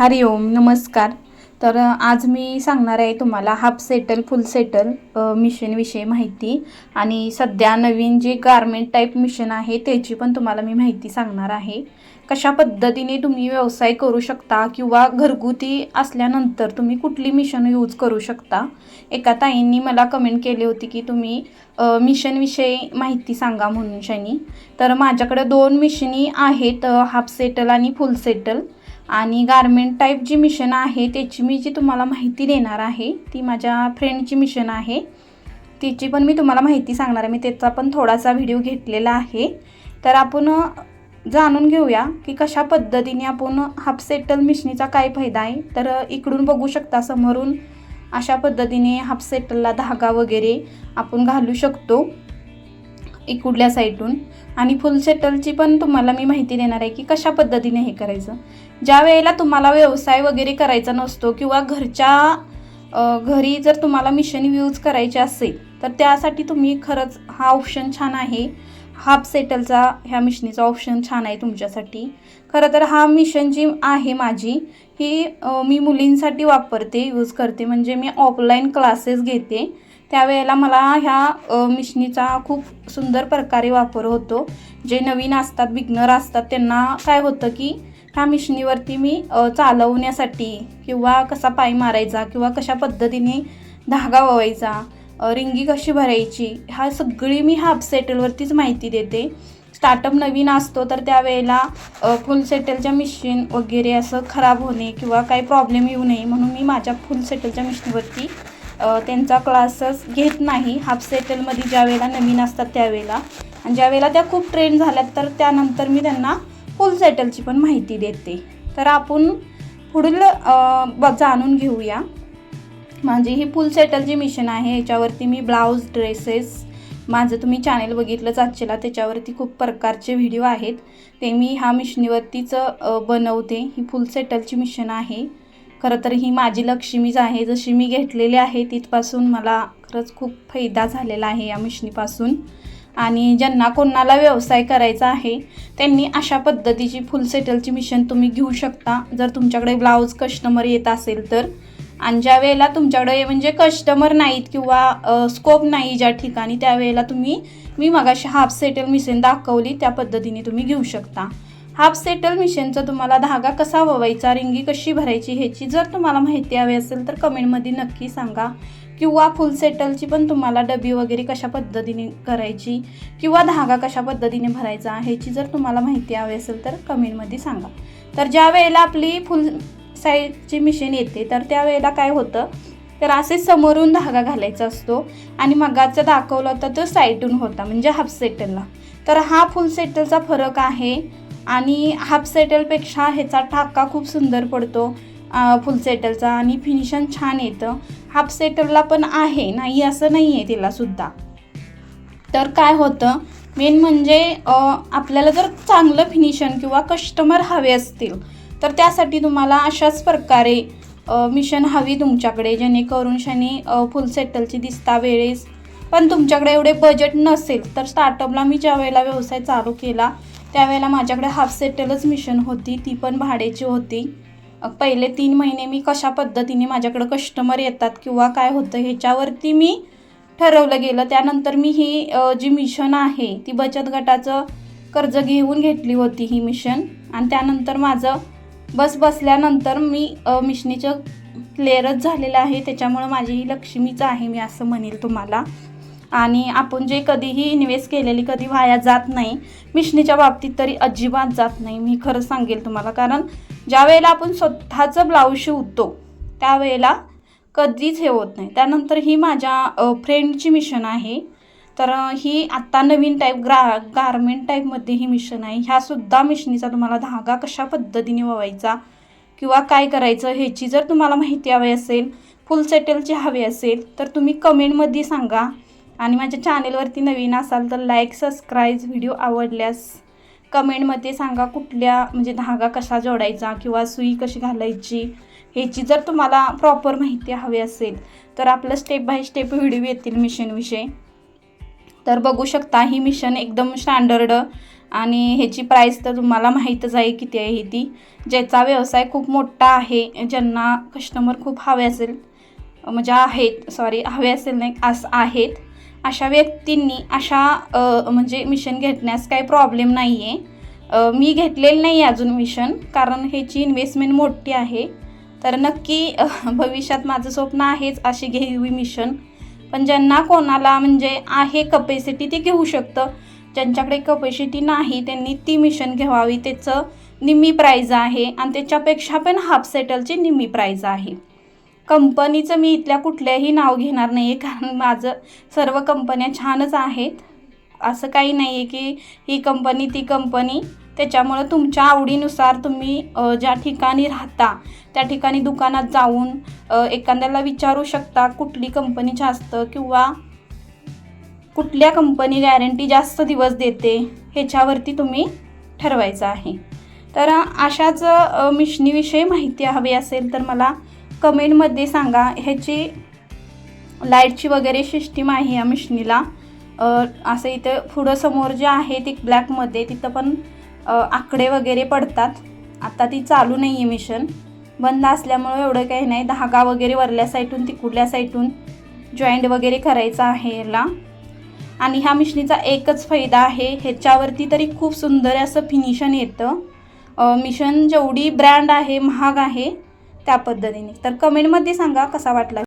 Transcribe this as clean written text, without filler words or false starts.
हरिओम नमस्कार. तर आज मी सांगणार आहे तुम्हाला हाफ सेटल फुल सेटल मिशनविषयी माहिती आणि सध्या नवीन जे गारमेंट टाईप मिशन आहे त्याची पण तुम्हाला मी माहिती सांगणार आहे. कशा पद्धतीने तुम्ही व्यवसाय करू शकता किंवा घरगुती असल्यानंतर तुम्ही कुठली मिशन यूज करू शकता. एका ताईंनी मला कमेंट केली होती की तुम्ही मिशनविषयी माहिती सांगा म्हणून शनी. तर माझ्याकडे 2 मिशनी आहेत, हाफ सेटल आणि फुल सेटल. आणि गारमेंट टाईप जी मिशन आहे त्याची मी जी तुम्हाला माहिती देणार आहे ती माझ्या फ्रेंडची मिशन आहे, तिची पण मी तुम्हाला माहिती सांगणार आहे. मी त्याचा पण थोडासा व्हिडिओ घेतलेला आहे. तर आपण जाणून घेऊया की कशा पद्धतीने आपण हाफ सेटल मिशनीचा काय फायदा आहे. तर इकडून बघू शकता समोरून अशा पद्धतीने हाफ सेटलला धागा वगैरे आपण घालू शकतो इकडल्या साईडून. आणि फुल सेटलची पण तुम्हाला मी माहिती देणार आहे की कशा पद्धतीने हे करायचं. ज्या वेळेला तुम्हाला व्यवसाय वगैरे करायचा नसतो किंवा घरी जर तुम्हाला मिशन यूज करायचे असेल तर त्यासाठी तुम्ही खरंच हा ऑप्शन छान आहे. हाफ सेटलचा ह्या मिशनीचा ऑप्शन छान आहे तुमच्यासाठी. खरं तर हा मिशन जी आहे माझी ही मी मुलींसाठी वापरते, यूज करते. म्हणजे मी ऑफलाईन क्लासेस घेते त्यावेळेला मला ह्या मिशनीचा खूप सुंदर प्रकारे वापर होतो. जे नवीन असतात, बिगनर असतात, त्यांना काय होतं की ह्या मिशनीवरती मी चालवण्यासाठी किंवा कसा पाय मारायचा किंवा कशा पद्धतीने धागा ववायचा, रिंगी कशी भरायची, ह्या सगळी मी हाफ सेटलवरतीच माहिती देते. स्टार्टअप नवीन असतो तर त्यावेळेला फुल सेटलच्या मिशन वगैरे असं खराब होणे किंवा काही प्रॉब्लेम येऊ नये म्हणून मी माझ्या फुल सेटलच्या मिशनीवरती त्यांचा क्लासेस घेत नाही. हाफ सेटलमध्ये ज्या वेळेला नवीन असतात त्यावेळेला, आणि ज्या वेळेला त्या खूप ट्रेंड झाल्यात तर त्यानंतर मी त्यांना फुल सेटलची पण माहिती देते. तर आपण पुढील जाणून घेऊया. माझी ही फुल सेटलची मिशन आहे. याच्यावरती मी ब्लाऊज, ड्रेसेस, माझं तुम्ही चॅनल बघितलंच आजचेला त्याच्यावरती खूप प्रकारचे व्हिडिओ आहेत ते मी ह्या मिशनीवरतीच बनवते. ही फुल सेटलची मिशन आहे. खरं तर ही माझी लक्ष्मीच आहे. जशी मी घेतलेली आहे तिथपासून मला खरंच खूप फायदा झालेला आहे या मिशनीपासून. आणि ज्यांना कोणाला व्यवसाय करायचा आहे त्यांनी अशा पद्धतीची फुल सेटलची मिशन तुम्ही घेऊ शकता जर तुमच्याकडे ब्लाऊज कस्टमर येत असेल तर. आणि ज्या वेळेला तुमच्याकडे म्हणजे कस्टमर नाहीत किंवा स्कोप नाही ज्या ठिकाणी, त्यावेळेला मी मगाशी हाफ सेटल मिशन दाखवली त्या पद्धतीने तुम्ही घेऊ शकता. हाफ सेटल मिशनचा तुम्हाला धागा कसा ववायचा, रिंगी कशी भरायची ह्याची जर तुम्हाला माहिती हवी असेल तर कमेंटमध्ये नक्की सांगा. किंवा फुल सेटलची पण तुम्हाला डबी वगैरे कशा पद्धतीने करायची किंवा धागा कशा पद्धतीने भरायचा ह्याची जर तुम्हाला माहिती हवी असेल तर कमेंटमध्ये सांगा. तर ज्या वेळेला आपली फुल साईजची मिशन येते तर त्यावेळेला काय होतं तर असे समोरून धागा घालायचा असतो आणि मगाचा दाखवला होता तो साईडून होता म्हणजे हाफ सेटलला. तर हा फुल सेटलचा फरक आहे. आणि हाफ सेटलपेक्षा ह्याचा ठाका खूप सुंदर पडतो फुल सेटलचा आणि फिनिशन छान येतं. हाफ सेटलला पण आहे, नाही असं नाही आहे तिलासुद्धा. तर काय होतं मेन म्हणजे आपल्याला जर चांगलं फिनिशन किंवा कस्टमर हवे असतील तर त्यासाठी तुम्हाला अशाच प्रकारे मिशन हवी तुमच्याकडे, जेणेकरून फुल सेटलची दिसता वेळेस. पण तुमच्याकडे एवढे बजेट नसेल तर स्टार्टअपला मी ज्या वेळेला व्यवसाय चालू केला त्यावेळेला माझ्याकडे हाफ सेटलच मिशन होती, ती पण भाड्याची होती. पहिले 3 महिने मी कशा पद्धतीने माझ्याकडं कस्टमर येतात किंवा काय होतं ह्याच्यावरती मी ठरवलं गेलं. त्यानंतर मी ही जी मिशन आहे ती बचत गटाचं कर्ज घेऊन घेतली होती ही मिशन. आणि त्यानंतर माझं बसल्यानंतर मी मिशनीचं क्लिअरच झालेलं आहे. त्याच्यामुळं माझी ही लक्ष्मीच आहे मी असं म्हणेल तुम्हाला. आणि आपण जे कधीही इन्व्हेस्ट केलेली कधी वाया जात नाही, मिशनीच्या बाबतीत तरी अजिबात जात नाही मी खरं सांगेल तुम्हाला. कारण ज्या वेळेला आपण स्वतःचं ब्लाऊज शिवतो त्यावेळेला कधीच हे होत नाही. त्यानंतर ही माझ्या फ्रेंडची मिशन आहे. तर ही आत्ता नवीन टाईप गारमेंट टाईपमध्ये ही मिशन आहे. ह्यासुद्धा मिशनीचा तुम्हाला धागा कशा पद्धतीने ववायचा किंवा काय करायचं ह्याची जर तुम्हाला माहिती हवी असेल, फुल सेटलची हवी असेल तर तुम्ही कमेंटमध्ये सांगा. आणि माझ्या चॅनेलवरती नवीन असाल तर लाईक, सबस्क्राईब, व्हिडिओ आवडल्यास कमेंटमध्ये सांगा कुठल्या म्हणजे धागा कसा जोडायचा किंवा सुई कशी घालायची ह्याची जर तुम्हाला प्रॉपर माहिती हवी असेल तर आपलं स्टेप बाय स्टेप व्हिडिओ येतील मिशनविषयी. तर बघू शकता ही मिशन एकदम स्टँडर्ड आणि ह्याची प्राईस तर तुम्हाला माहीतच आहे किती आहे ती. ज्याचा व्यवसाय खूप मोठा आहे, ज्यांना कस्टमर खूप हवे असेल म्हणजे आहेत हवे असेल नाही असं आहेत, अशा व्यक्तींनी अशा म्हणजे मिशन घेण्यास काही प्रॉब्लेम नाही आहे. मी घेतलेलं नाही अजून मिशन, कारण ह्याची इन्व्हेस्टमेंट मोठी आहे. तर नक्की भविष्यात माझं स्वप्न आहेच अशी घ्यावी मिशन. पण ज्यांना कोणाला म्हणजे आहे कपॅसिटी ते घेऊ शकतं. ज्यांच्याकडे कपॅसिटी नाही त्यांनी ती मिशन घ्यावी. त्याचं निम्मी प्राईज आहे आणि त्याच्यापेक्षा पण हाफ सेटलची निम्मी प्राईज आहे. कंपनीचं मी इथल्या कुठल्याही नाव घेणार नाही आहे, कारण माझं सर्व कंपन्या छानच आहेत. असं काही नाही आहे की ही कंपनी ती कंपनी. त्याच्यामुळं तुमच्या आवडीनुसार तुम्ही ज्या ठिकाणी राहता त्या ठिकाणी दुकानात जाऊन एखाद्याला विचारू शकता कुठली कंपनी जास्त किंवा कुठल्या कंपनी गॅरंटी जास्त दिवस देते, ह्याच्यावरती तुम्ही ठरवायचं आहे. तर अशाच मिशनीविषयी माहिती हवी असेल तर मला कमेंटमध्ये सांगा. ह्याची लाईटची वगैरे सिस्टीम आहे या मिशनीला. असं इथं पुढं समोर जे आहे ते ब्लॅकमध्ये तिथं पण आकडे वगैरे पडतात. आता ती चालू नाही आहे मिशन, बंद असल्यामुळं एवढं काही नाही. धागा वगैरे वरल्या साईडून तिकडल्या साईडून जॉईंट वगैरे करायचा आहे याला. आणि ह्या मिशनीचा एकच फायदा आहे, ह्याच्यावरती तरी खूप सुंदर असं फिनिशन येतं. मिशन जेवढी ब्रँड आहे महाग आहे त्या पद्धतीने. तर कमेंटमध्ये सांगा कसा वाटला.